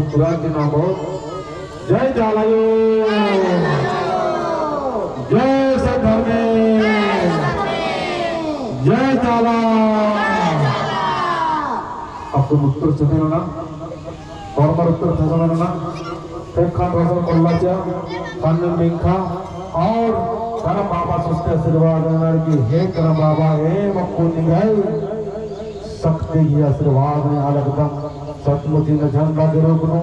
जुकुराती नामो जय जालायो जय सधर्मे जय जाला आपको उत्तर चुने ना फॉर्मर उत्तर था ना खान रसम कोल्लाचा खान मिंखा और करम बाबा सुस्ते आशीर्वाद की हे करम बाबा हे मक्कू निगाई शक्ति की आशीर्वाद में अलगदम सतमुति न झंडा दुरुगुनु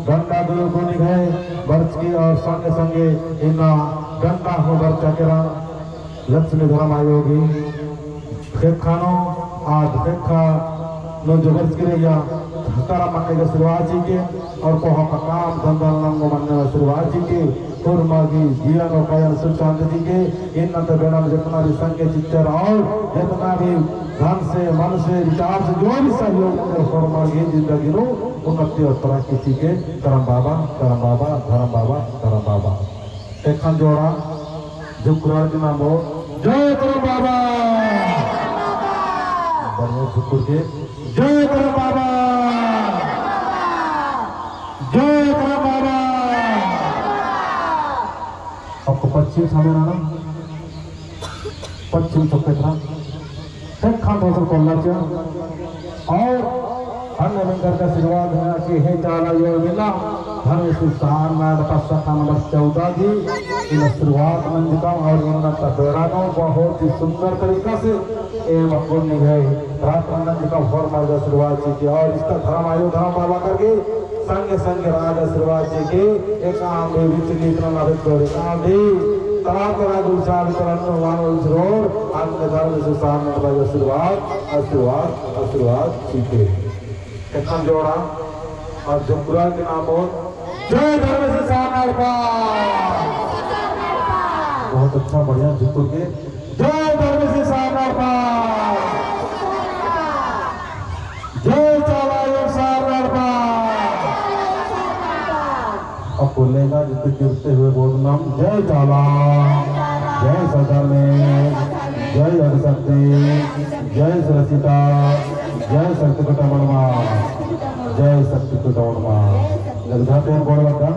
गंडा दुरुगुनु निगाई बर्च की और संगे संगे इन्ना गंडा हो बर्चा केरा लक्ष्मी धर्म आयोगी फेखानो आज फेखा नो जबरदस्त करेगा हकारा मानने का आशीर्वाद जी के और कोहा का काम धंधा नंगो मानने का आशीर्वाद जी के कुर्मागी जीवन और कायन सुशांत जी के इन नंतर बेड़ा में जितना भी संगे चित्तर और जितना भी धन से मन से विचार से जो भी सहयोग कर कुर्मागी जिंदगी नो उन्नति और तरक्की जी के करम बाबा धर्म बाबा एक खान जोड़ा जुकुरार के नाम हो जय करम बाबा बरमो जुकुर के जय करम बाबा जय करम बाबा आपको पश्चिम सामने ना पश्चिम चौकेत्रा टेक खान दोस्तों कोल्लाचा और अन्य मंदिर का आशीर्वाद है कि हे चाला यो मिला धर्म सुल्तान नाद पश्चात नंबर 14 जी इन आशीर्वाद मंदिर और इनका बेड़ानो बहुत ही सुंदर तरीका से एवं पुण्य है रात मंदिर का फॉर्मल आशीर्वाद जी के और इसका धर्म आयु धर्म बाबा करके संगे संगे राज आशीर्वाद जी के एक आम भी विचली इतना नाभिक कर एक आम भी तरह गुलचार तरह वानो जरूर अन्य धर्म से सामने वाला आशीर्वाद जी के एक जोड़ा और जुकुरार के नाम हो जय धर्म से सामने बहुत अच्छा बढ़िया जुकुर के जय धर्म से सामने जय चालायो सामने अब बोलेगा जितने गिरते हुए बोल नाम जय जाला जय सधर्मे जय हरिशक्ति जय सरसिता जय शक्ति कुटुंबा जय शक्ति कुटुंबा जगधाते बोल बता